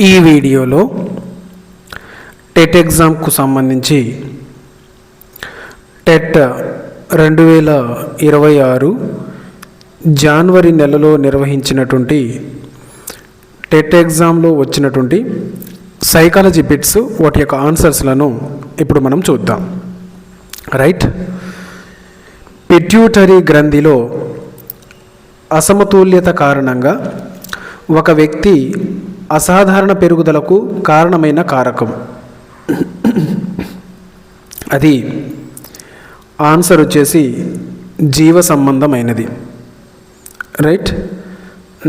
ఈ వీడియోలో టెట్ ఎగ్జామ్కు సంబంధించి టెట్ 2026 జనవరి నెలలో నిర్వహించినటువంటి టెట్ ఎగ్జామ్లో వచ్చినటువంటి సైకాలజీ బిట్స్ వాటి యొక్క ఆన్సర్స్లను ఇప్పుడు మనం చూద్దాం. రైట్, పిట్యూటరీ గ్రంథిలో అసమతుల్యత కారణంగా ఒక వ్యక్తి అసాధారణ పెరుగుదలకు కారణమైన కారకం. అది ఆన్సర్ వచ్చేసి జీవ సంబంధమైనది. రైట్,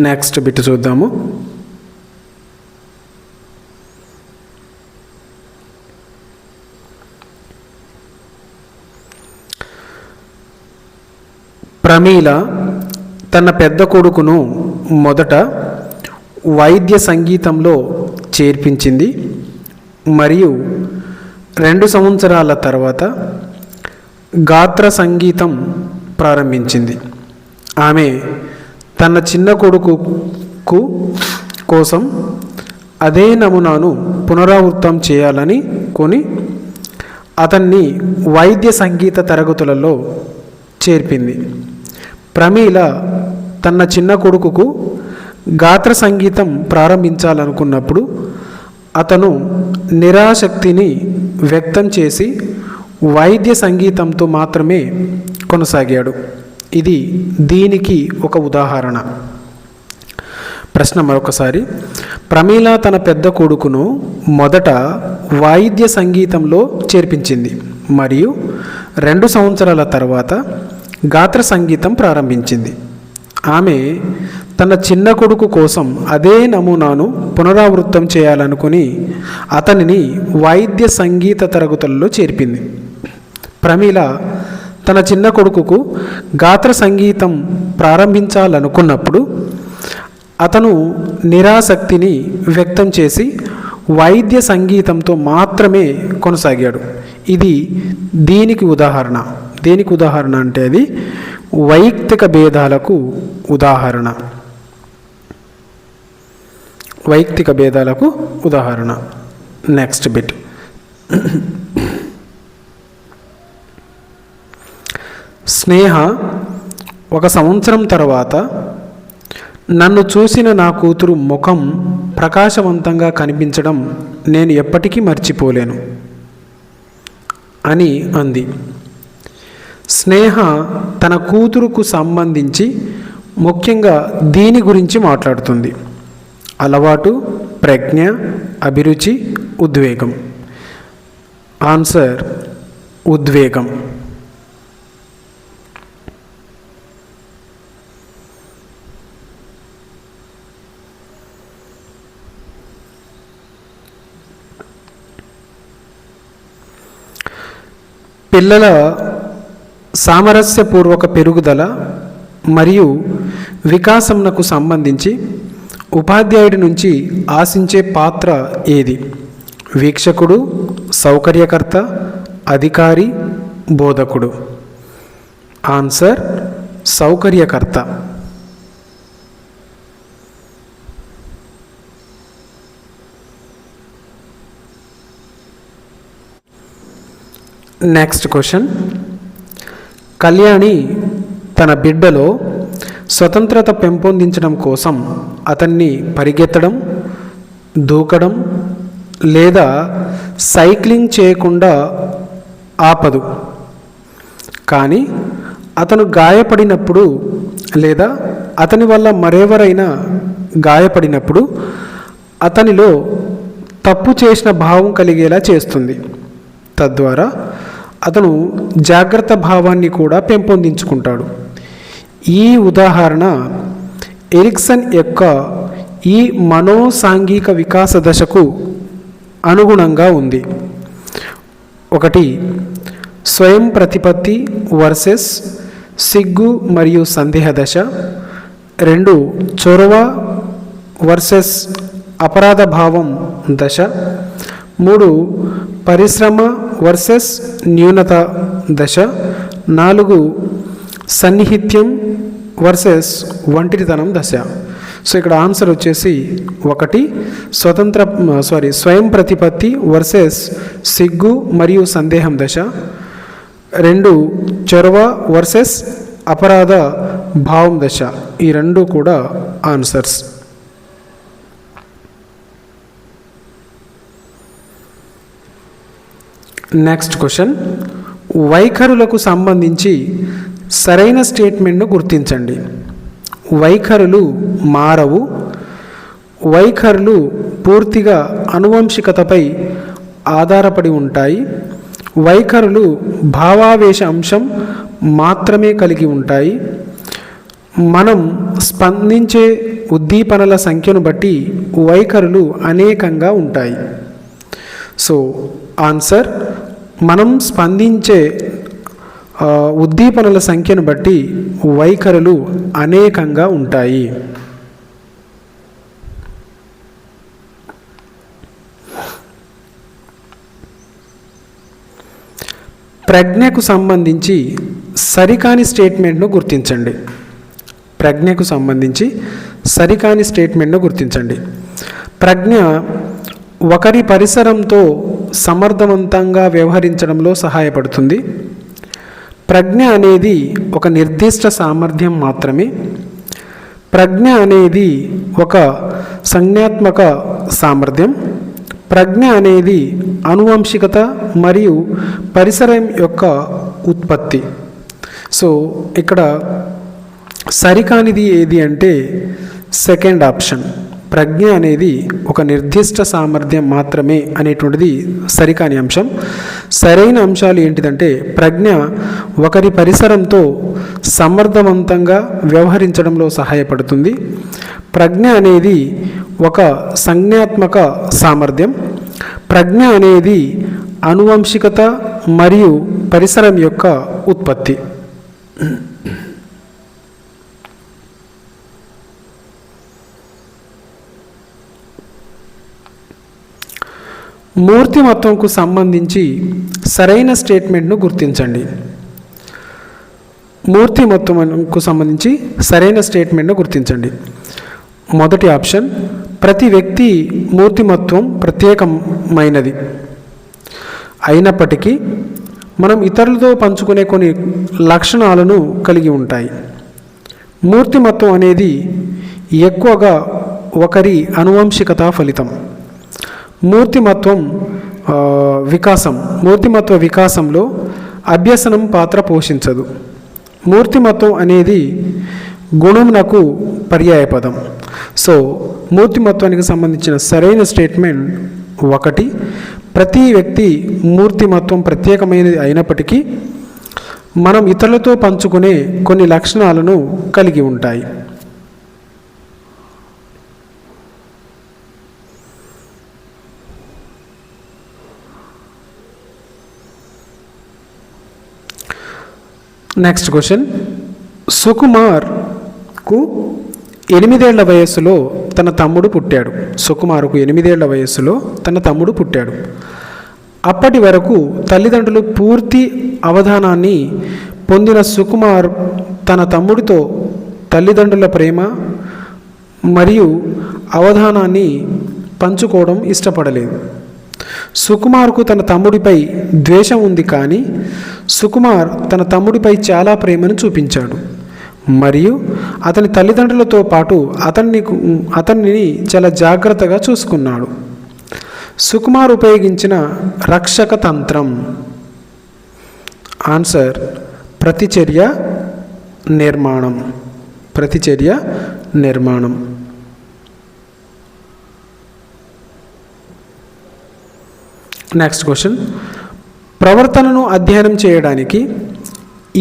నెక్స్ట్ బిట్ చూద్దాము. ప్రమీల తన పెద్ద కొడుకును మొదట వైద్య సంగీతంలో చేర్పించింది మరియు 2 సంవత్సరాల తర్వాత గాత్ర సంగీతం ప్రారంభించింది. ఆమె తన చిన్న కొడుకు కోసం అదే నమూనాను పునరావృతం చేయాలని కొని అతన్ని వైద్య సంగీత తరగతులలో చేర్పింది. ప్రమీల తన చిన్న కొడుకుకు గాత్ర సంగీతం ప్రారంభించాలనుకున్నప్పుడు అతను నిరాసక్తిని వ్యక్తం చేసి వైద్య సంగీతంతో మాత్రమే కొనసాగాడు. ఇది దీనికి ఒక ఉదాహరణ. ప్రశ్న మరొకసారి. ప్రమీల తన పెద్ద కొడుకును మొదట వాయిద్య సంగీతంలో చేర్పించింది మరియు 2 సంవత్సరాల తర్వాత గాత్ర సంగీతం ప్రారంభించింది. ఆమె తన చిన్న కొడుకు కోసం అదే నమూనాను పునరావృతం చేయాలనుకుని అతనిని వైద్య సంగీత తరగతులలో చేర్పింది. ప్రమీల తన చిన్న కొడుకుకు గాత్ర సంగీతం ప్రారంభించాలనుకున్నప్పుడు అతను నిరాసక్తిని వ్యక్తం చేసి వైద్య సంగీతంతో మాత్రమే కొనసాగాడు. ఇది దీనికి ఉదాహరణ. దేనికి ఉదాహరణ అంటే అది వైయక్తిక భేదాలకు ఉదాహరణ. వైయక్తిక భేదాలకు ఉదాహరణ. Next bit. స్నేహ 1 సంవత్సరం తర్వాత నన్ను చూసిన నా కూతురు ముఖం ప్రకాశవంతంగా కనిపించడం నేను ఎప్పటికీ మర్చిపోలేను అని అంది. స్నేహ తన కూతురుకు సంబంధించి ముఖ్యంగా దీని గురించి మాట్లాడుతుంది: అలవాటు, ప్రజ్ఞ, అభిరుచి, ఉద్వేగం. ఆన్సర్ ఉద్వేగం. పిల్లల సామరస్యపూర్వక పెరుగుదల మరియు వికాసంనకు సంబంధించి ఉపాధ్యాయుడి నుంచి ఆశించే పాత్ర ఏది? వీక్షకుడు, సౌకర్యకర్త, అధికారి, బోధకుడు. ఆన్సర్ సౌకర్యకర్త. Next question. కళ్యాణి తన బిడ్డలో స్వతంత్రత పెంపొందించడం కోసం అతన్ని పరిగెత్తడం, దూకడం లేదా సైక్లింగ్ చేయకుండా ఆపదు. కానీ అతను గాయపడినప్పుడు లేదా అతని వల్ల మరెవరైనా గాయపడినప్పుడు అతనిలో తప్పు చేసిన భావం కలిగేలా చేస్తుంది. తద్వారా అతను జాగ్రత్త భావాన్ని కూడా పెంపొందించుకుంటాడు. ఈ ఉదాహరణ ఎరిక్సన్ యొక్క ఈ మనోసాంఘిక వికాస దశకు అనుగుణంగా ఉంది. 1. స్వయం ప్రతిపత్తి వర్సెస్ సిగ్గు మరియు సందేహ దశ. 2. చొరవ వర్సెస్ అపరాధ భావం దశ. 3. పరిశ్రమ వర్సెస్ న్యూనత దశ. 4. సన్నిహిత్యం వర్సెస్ ఒంటరితనం దశ. సో ఇక్కడ ఆన్సర్ వచ్చేసి 1 స్వయం ప్రతిపత్తి వర్సెస్ సిగ్గు మరియు సందేహం దశ, 2 చొరవ వర్సెస్ అపరాధ భావం దశ. ఈ రెండు కూడా ఆన్సర్స్. నెక్స్ట్ క్వశ్చన్, వైఖరులకు సంబంధించి సరైన స్టేట్మెంట్ను గుర్తించండి. వైఖరులు మారవు. వైఖరులు పూర్తిగా అనువంశికతపై ఆధారపడి ఉంటాయి. వైఖరులు భావావేశ అంశం మాత్రమే కలిగి ఉంటాయి. మనం స్పందించే ఉద్దీపనల సంఖ్యను బట్టి వైఖరులు అనేకంగా ఉంటాయి. సో ఆన్సర్, మనం స్పందించే ఉద్దీపనల సంఖ్యను బట్టి వైఖరులు అనేకంగా ఉంటాయి. ప్రజ్ఞకు సంబంధించి సరికాని స్టేట్మెంట్ను గుర్తించండి. ప్రజ్ఞకు సంబంధించి సరికాని స్టేట్మెంట్ను గుర్తించండి. ప్రజ్ఞ ఒకరి పరిసరంతో సమర్థవంతంగా వ్యవహరించడంలో సహాయపడుతుంది. ప్రజ్ఞ అనేది ఒక నిర్దిష్ట సామర్థ్యం మాత్రమే. ప్రజ్ఞ అనేది ఒక సంజ్ఞాత్మక సామర్థ్యం. ప్రజ్ఞ అనేది ఆనువంశికత మరియు పరిసరం యొక్క ఉత్పత్తి. సో ఇక్కడ సరికానిది ఏది అంటే సెకండ్ ఆప్షన్, ప్రజ్ఞ అనేది ఒక నిర్దిష్ట సామర్థ్యం మాత్రమే అనేటువంటిది సరికాని అంశం. సరైన అంశాలు ఏంటిదంటే ప్రజ్ఞ ఒకరి పరిసరంతో సమర్థవంతంగా వ్యవహరించడంలో సహాయపడుతుంది. ప్రజ్ఞ అనేది ఒక సంజ్ఞాత్మక సామర్థ్యం. ప్రజ్ఞ అనేది ఆనువంశికత మరియు పరిసరం యొక్క ఉత్పత్తి. మూర్తిమత్వంకు సంబంధించి సరైన స్టేట్మెంట్ను గుర్తించండి. మూర్తిమత్వంకు సంబంధించి సరైన స్టేట్మెంట్ను గుర్తించండి. మొదటి ఆప్షన్, ప్రతి వ్యక్తి మూర్తిమత్వం ప్రత్యేకమైనది అయినప్పటికీ మనం ఇతరులతో పంచుకునే కొన్ని లక్షణాలను కలిగి ఉంటాయి. మూర్తిమత్వం అనేది ఎక్కువగా ఒకరి ఆనువంశికత ఫలితం. మూర్తిమత్వ వికాసంలో అభ్యసనం పాత్ర పోషించదు. మూర్తిమత్వం అనేది గుణమునకు పర్యాయపదం. సో మూర్తిమత్వానికి సంబంధించిన సరైన స్టేట్మెంట్ 1, ప్రతి వ్యక్తి మూర్తిమత్వం ప్రత్యేకమైనది అయినప్పటికీ మనం ఇతరులతో పంచుకునే కొన్ని లక్షణాలను కలిగి ఉంటాయి. నెక్స్ట్ క్వశ్చన్, సుకుమార్కు 8 ఏళ్ల వయస్సులో తన తమ్ముడు పుట్టాడు. సుకుమార్కు 8 ఏళ్ల వయస్సులో తన తమ్ముడు పుట్టాడు. అప్పటి వరకు తల్లిదండ్రులు పూర్తి అవధానాన్ని పొందిన సుకుమార్ తన తమ్ముడితో తల్లిదండ్రుల ప్రేమ మరియు అవధానాన్ని పంచుకోవడం ఇష్టపడలేదు. సుకుమార్కు తన తమ్ముడిపై ద్వేషం ఉంది, కానీ సుకుమార్ తన తమ్ముడిపై చాలా ప్రేమను చూపించాడు మరియు అతని తల్లిదండ్రులతో పాటు అతన్ని చాలా జాగ్రత్తగా చూసుకున్నాడు. సుకుమార్ ఉపయోగించిన రక్షక తంత్రం ఆన్సర్ ప్రతిచర్య నిర్మాణం. ప్రతిచర్య నిర్మాణం. నెక్స్ట్ క్వశ్చన్, ప్రవర్తనను అధ్యయనం చేయడానికి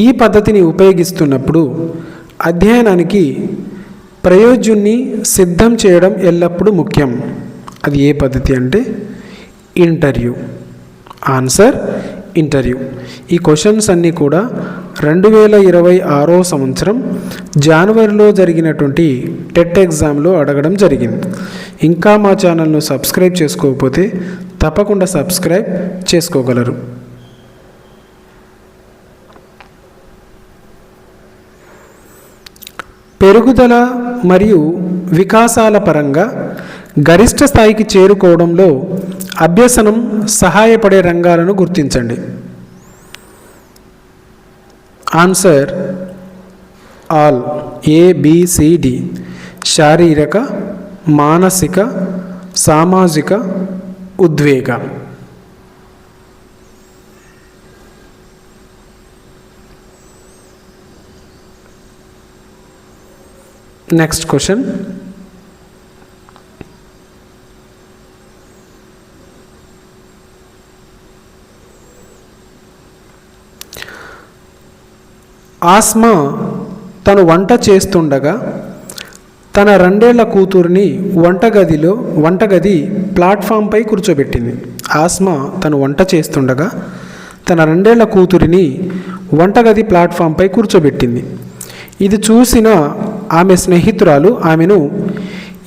ఈ పద్ధతిని ఉపయోగిస్తున్నప్పుడు అధ్యయనానికి ప్రయోజ్యుణ్ణి సిద్ధం చేయడం ఎల్లప్పుడూ ముఖ్యం. అది ఏ పద్ధతి అంటే ఇంటర్వ్యూ. Answer interview. ఈ క్వశ్చన్స్ అన్నీ కూడా 2026 సంవత్సరం జనవరిలో జరిగినటువంటి టెట్ ఎగ్జామ్లో అడగడం జరిగింది. ఇంకా మా ఛానల్ను సబ్స్క్రైబ్ చేసుకోకపోతే తప్పకుండా సబ్స్క్రైబ్ చేసుకోగలరు. పెరుగుదల మరియు వికాసాల పరంగా గరిష్ట స్థాయికి చేరుకోవడంలో అభ్యసనం సహాయపడే రంగాలను గుర్తించండి. Answer all ABCD. శారీరక, మానసిక, సామాజిక, ఉద్వేగ. Next question. ఆస్మా తను వంట చేస్తుండగా తన 2 ఏళ్ల కూతురిని వంటగది ప్లాట్ఫామ్పై కూర్చోబెట్టింది. ఆస్మా తను వంట చేస్తుండగా తన 2 ఏళ్ల కూతురిని వంటగది ప్లాట్ఫామ్పై కూర్చోబెట్టింది. ఇది చూసిన ఆమె స్నేహితురాలు ఆమెను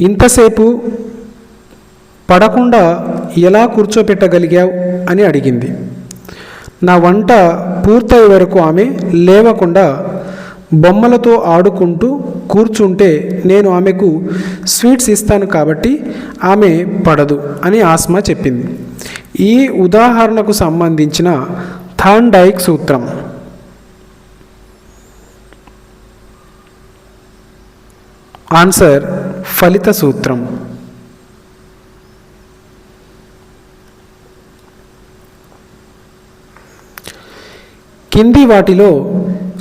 ఇంతసేపు పడకుండా ఎలా కూర్చోపెట్టగలిగావు అని అడిగింది. నా వంట పూర్తయ్యే వరకు ఆమె లేవకుండా బొమ్మలతో ఆడుకుంటూ కూర్చుంటే నేను ఆమెకు స్వీట్స్ ఇస్తాను కాబట్టి ఆమె పడదు అని ఆస్మా చెప్పింది. ఈ ఉదాహరణకు సంబంధించిన థార్న్డైక్ సూత్రం. ఆన్సర్ ఫలిత సూత్రం. కింది వాటిలో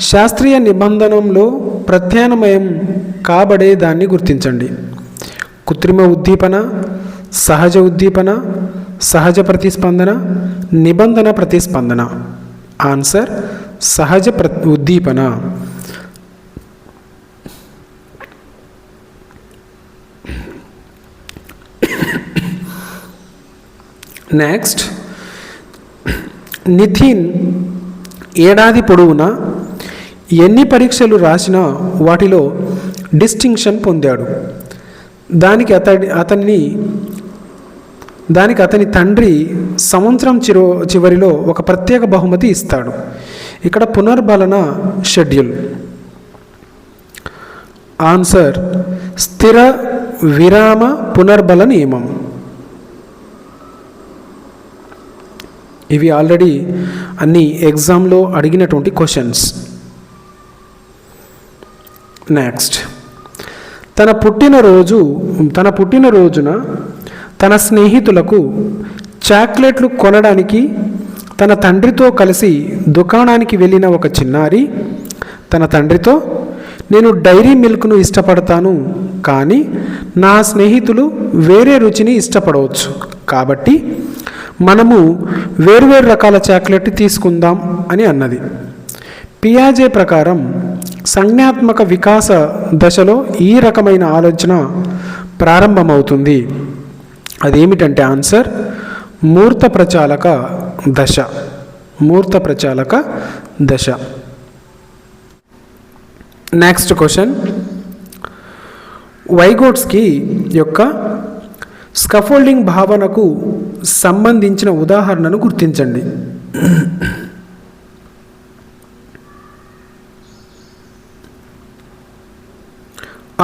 శాస్త్రీయ నిబంధనంలో ప్రత్యామ్నాయం కాబడే దాన్ని గుర్తించండి. కృత్రిమ ఉద్దీపన, సహజ ఉద్దీపన, సహజ ప్రతిస్పందన, నిబంధన ప్రతిస్పందన. ఆన్సర్ సహజ ఉద్దీపన. నెక్స్ట్, నితిన్ ఏడాది పొడవునా ఎన్ని పరీక్షలు రాసినా వాటిలో డిస్టింక్షన్ పొందాడు. దానికి అతని తండ్రి సంవత్సరం చివరిలో ఒక ప్రత్యేక బహుమతి ఇస్తాడు. ఇక్కడ పునర్బలన షెడ్యూల్. ఆన్సర్ స్థిర విరామ పునర్బల నియమం. ఇవి ఆల్రెడీ అన్ని ఎగ్జామ్లో అడిగినటువంటి క్వశ్చన్స్. నెక్స్ట్, తన పుట్టినరోజున తన స్నేహితులకు చాక్లెట్లు కొనడానికి తన తండ్రితో కలిసి దుకాణానికి వెళ్ళిన ఒక చిన్నారి తన తండ్రితో, నేను డైరీ మిల్క్ను ఇష్టపడతాను, కానీ నా స్నేహితులు వేరే రుచిని ఇష్టపడవచ్చు, కాబట్టి మనము వేర్వేరు రకాల చాక్లెట్ తీసుకుందాం అని అన్నది. పియాజే ప్రకారం సంజ్ఞాత్మక వికాస దశలో ఈ రకమైన ఆలోచన ప్రారంభమవుతుంది. అదేమిటంటే ఆన్సర్ మూర్త ప్రచాలక దశ. మూర్త ప్రచాలక దశ. Next question. వైగోట్స్కీ యొక్క స్కఫోల్డింగ్ భావనకు సంబంధించిన ఉదాహరణను గుర్తించండి.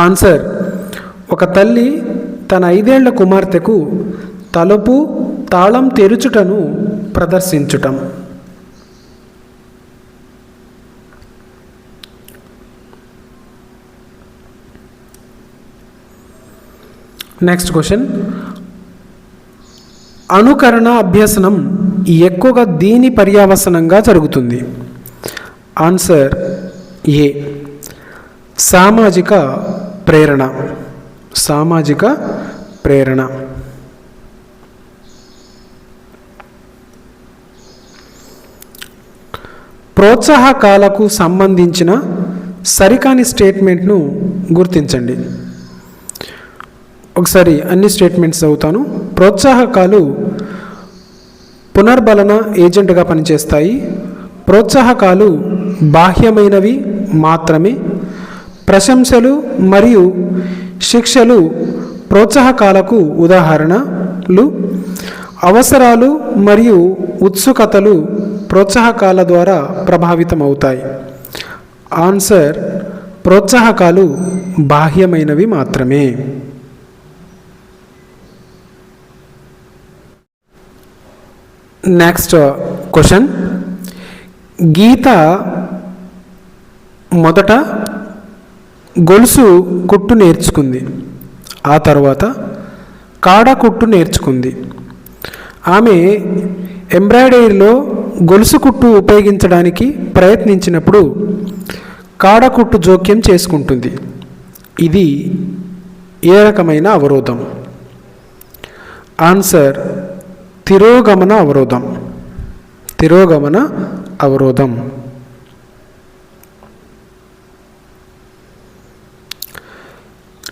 ఆన్సర్ ఒక తల్లి తన 5 ఏళ్ల కుమార్తెకు తలుపు తాళం తెరుచుటను ప్రదర్శించుటం. Next question. అనుకరణ అభ్యసనం ఎక్కువగా దీని పర్యవసానంగా జరుగుతుంది. ఆన్సర్ ఏ సామాజిక ప్రేరణ. సామాజిక ప్రేరణ. ప్రోత్సాహకాలకు సంబంధించిన సరికాని స్టేట్మెంట్ను గుర్తించండి. ఒకసారి అన్ని స్టేట్మెంట్స్ చదువుతాను. ప్రోత్సాహకాలు పునర్బలన ఏజెంట్గా పనిచేస్తాయి. ప్రోత్సాహకాలు బాహ్యమైనవి మాత్రమే. ప్రశంసలు మరియు శిక్షలు ప్రోత్సాహకాలకు ఉదాహరణలు. అవసరాలు మరియు ఉత్సుకతలు ప్రోత్సాహకాల ద్వారా ప్రభావితమవుతాయి. ఆన్సర్ ప్రోత్సాహకాలు బాహ్యమైనవి మాత్రమే. Next question. గీత మొదట గొలుసు కుట్టు నేర్చుకుంది, ఆ తర్వాత కాడ కుట్టు నేర్చుకుంది. ఆమె ఎంబ్రాయిడరీలో గొలుసు కుట్టు ఉపయోగించడానికి ప్రయత్నించినప్పుడు కాడ కుట్టు జోక్యం చేసుకుంటుంది. ఇది ఏ రకమైన అవరోధం? ఆన్సర్ తిరోగమన అవరోధం. తిరోగమన అవరోధం.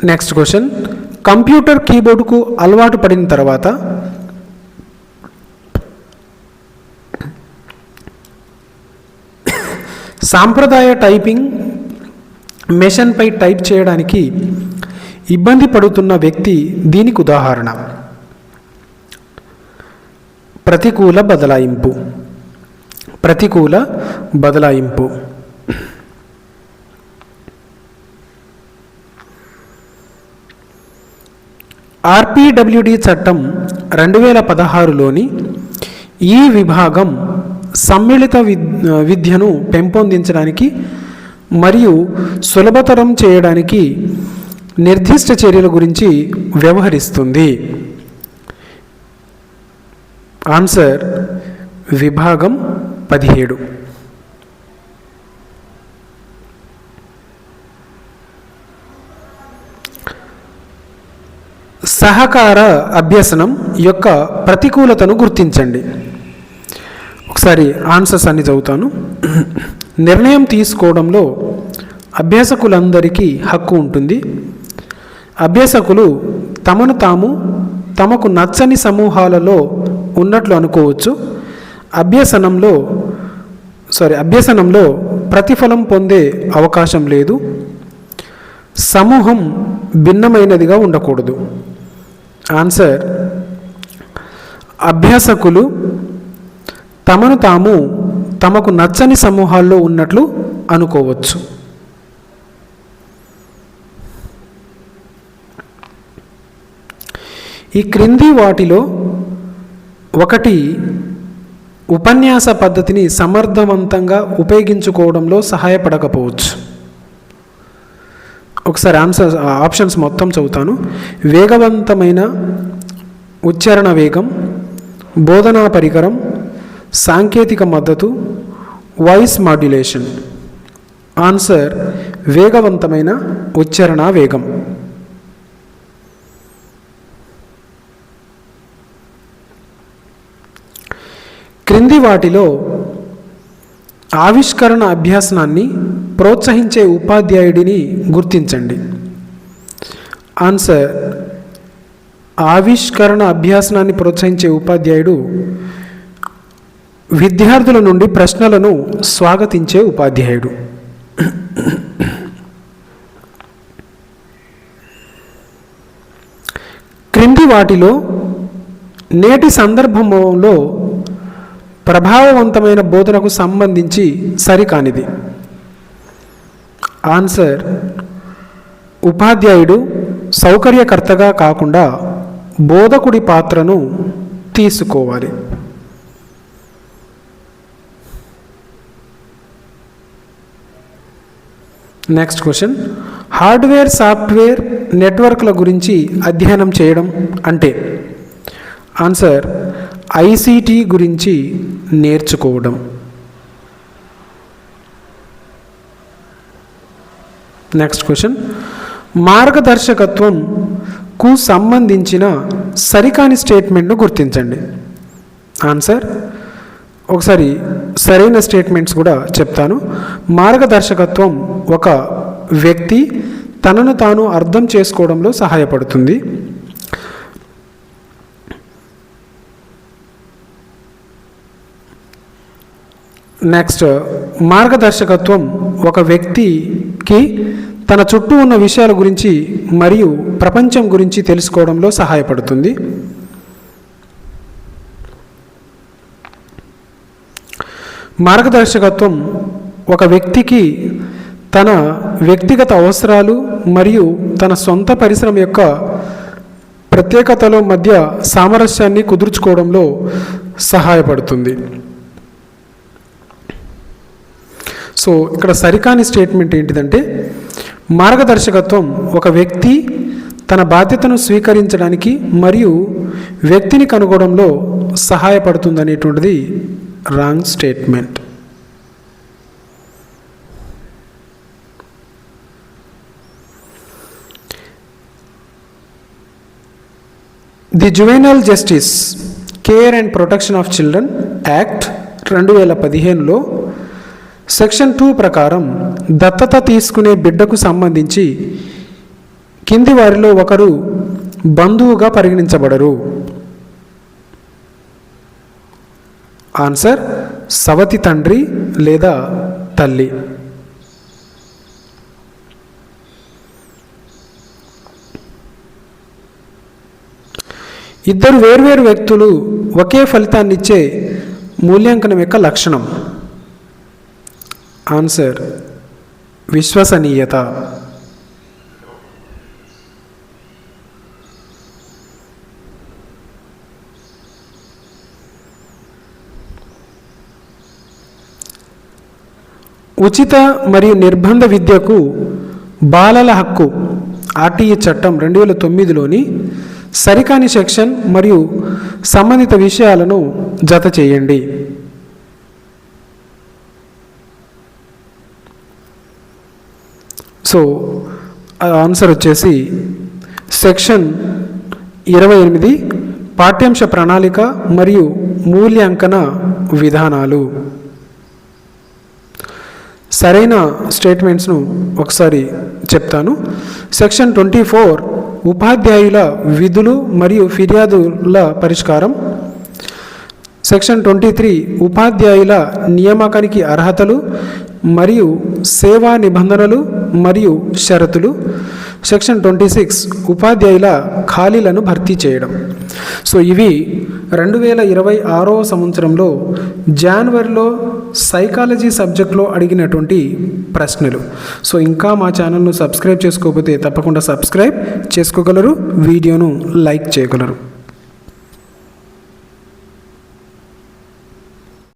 Next question. కంప్యూటర్ కీబోర్డుకు అలవాటు పడిన తర్వాత సాంప్రదాయ టైపింగ్ మెషిన్పై టైప్ చేయడానికి ఇబ్బంది పడుతున్న వ్యక్తి దీనికి ఉదాహరణ. ప్రతికూల బదలాయింపు. ప్రతికూల బదలాయింపు. ఆర్పిడబ్ల్యూడి చట్టం 2016లోని ఈ విభాగం సమ్మిళిత విద్యను పెంపొందించడానికి మరియు సులభతరం చేయడానికి నిర్దిష్ట చర్యల గురించి వ్యవహరిస్తుంది. ఆన్సర్ విభాగం 17. సహకార అభ్యసనం యొక్క ప్రతికూలతను గుర్తించండి. ఒకసారి ఆన్సర్స్ అన్ని చదువుతాను. నిర్ణయం తీసుకోవడంలో అభ్యాసకులందరికీ హక్కు ఉంటుంది. అభ్యాసకులు తమకు నచ్చని సమూహాలలో ఉన్నట్లు అనుకోవచ్చు. అభ్యసనంలో ప్రతిఫలం పొందే అవకాశం లేదు. సమూహం భిన్నమైనదిగా ఉండకూడదు. ఆన్సర్ అభ్యాసకులు తమకు నచ్చని సమూహాల్లో ఉన్నట్లు అనుకోవచ్చు. ఈ క్రింది వాటిలో ఒకటి ఉపన్యాస పద్ధతిని సమర్థవంతంగా ఉపయోగించుకోవడంలో సహాయపడకపోవచ్చు. ఒకసారి ఆప్షన్స్ మొత్తం చదువుతాను. వేగవంతమైన ఉచ్చారణ వేగం, బోధనా పరికరం, సాంకేతిక మద్దతు, వాయిస్ మాడ్యులేషన్. ఆన్సర్ వేగవంతమైన ఉచ్చారణ వేగం. క్రింది వాటిలో ఆవిష్కరణ అభ్యాసనాన్ని ప్రోత్సహించే ఉపాధ్యాయుడిని గుర్తించండి. ఆన్సర్ ఆవిష్కరణ అభ్యాసనాన్ని ప్రోత్సహించే ఉపాధ్యాయుడు విద్యార్థుల నుండి ప్రశ్నలను స్వాగతించే ఉపాధ్యాయుడు. క్రింది వాటిలో నేటి సందర్భంలో ప్రభావవంతమైన బోధనకు సంబంధించి సరికానిది. ఆన్సర్ ఉపాధ్యాయుడు సౌకర్యకర్తగా కాకుండా బోధకుడి పాత్రను తీసుకోవాలి. Next question. హార్డ్వేర్ సాఫ్ట్వేర్ నెట్వర్క్ల గురించి అధ్యయనం చేయడం అంటే? ఆన్సర్ ఐసిటి గురించి నేర్చుకోవడం. Next question. మార్గదర్శకత్వంకు సంబంధించిన సరికాని స్టేట్మెంట్ను గుర్తించండి. ఆన్సర్ ఒకసారి సరైన స్టేట్మెంట్స్ కూడా చెప్తాను. మార్గదర్శకత్వం ఒక వ్యక్తి తనను తాను అర్థం చేసుకోవడంలో సహాయపడుతుంది. నెక్స్ట్, మార్గదర్శకత్వం ఒక వ్యక్తికి తన చుట్టూ ఉన్న విషయాల గురించి మరియు ప్రపంచం గురించి తెలుసుకోవడంలో సహాయపడుతుంది. మార్గదర్శకత్వం ఒక వ్యక్తికి తన వ్యక్తిగత అవసరాలు మరియు తన సొంత పరిశ్రమ యొక్క ప్రత్యేకతల మధ్య సామరస్యాన్ని కుదుర్చుకోవడంలో సహాయపడుతుంది. సో ఇక్కడ సరికాని స్టేట్మెంట్ ఏంటిదంటే, మార్గదర్శకత్వం ఒక వ్యక్తి తన బాధ్యతను స్వీకరించడానికి మరియు వ్యక్తిని కనుగొనడంలో సహాయపడుతుందనేటువంటిది wrong statement. The juvenile justice care and protection of children act 2015లో సెక్షన్ 2 ప్రకారం దత్తత తీసుకునే బిడ్డకు సంబంధించి కింది వారిలో ఒకరు బంధువుగా పరిగణించబడరు. ఆన్సర్ సవతి తండ్రి లేదా తల్లి. ఇద్దరు వేర్వేరు వ్యక్తులు ఒకే ఫలితాన్ని ఇచ్చే మూల్యాంకనం యొక్క లక్షణం. ఆన్సర్ విశ్వసనీయత. ఉచిత మరియు నిర్బంధ విద్యకు బాలల హక్కు ఆర్టీఈ చట్టం 2009లోని సరికాని సెక్షన్ మరియు సంబంధిత విషయాలను జత చేయండి. సో ఆన్సర్ వచ్చేసి సెక్షన్ 28 పాఠ్యాంశ ప్రణాళిక మరియు మూల్యాంకన విధానాలు. సరైన స్టేట్మెంట్స్ను ఒకసారి చెప్తాను. సెక్షన్ 24 ఉపాధ్యాయుల విధులు మరియు ఫిర్యాదుల పరిష్కారం. సెక్షన్ 23 ఉపాధ్యాయుల నియామకానికి అర్హతలు మరియు సేవా నిబంధనలు మరియు షరతులు. సెక్షన్ 26 ఉపాధ్యాయుల ఖాళీలను భర్తీ చేయడం. సో ఇవి 2026వ సంవత్సరంలో జనవరిలో సైకాలజీ సబ్జెక్ట్లో అడిగినటువంటి ప్రశ్నలు. సో ఇంకా మా ఛానల్ను సబ్స్క్రైబ్ చేసుకోకపోతే తప్పకుండా సబ్స్క్రైబ్ చేసుకోగలరు, వీడియోను లైక్ చేయగలరు.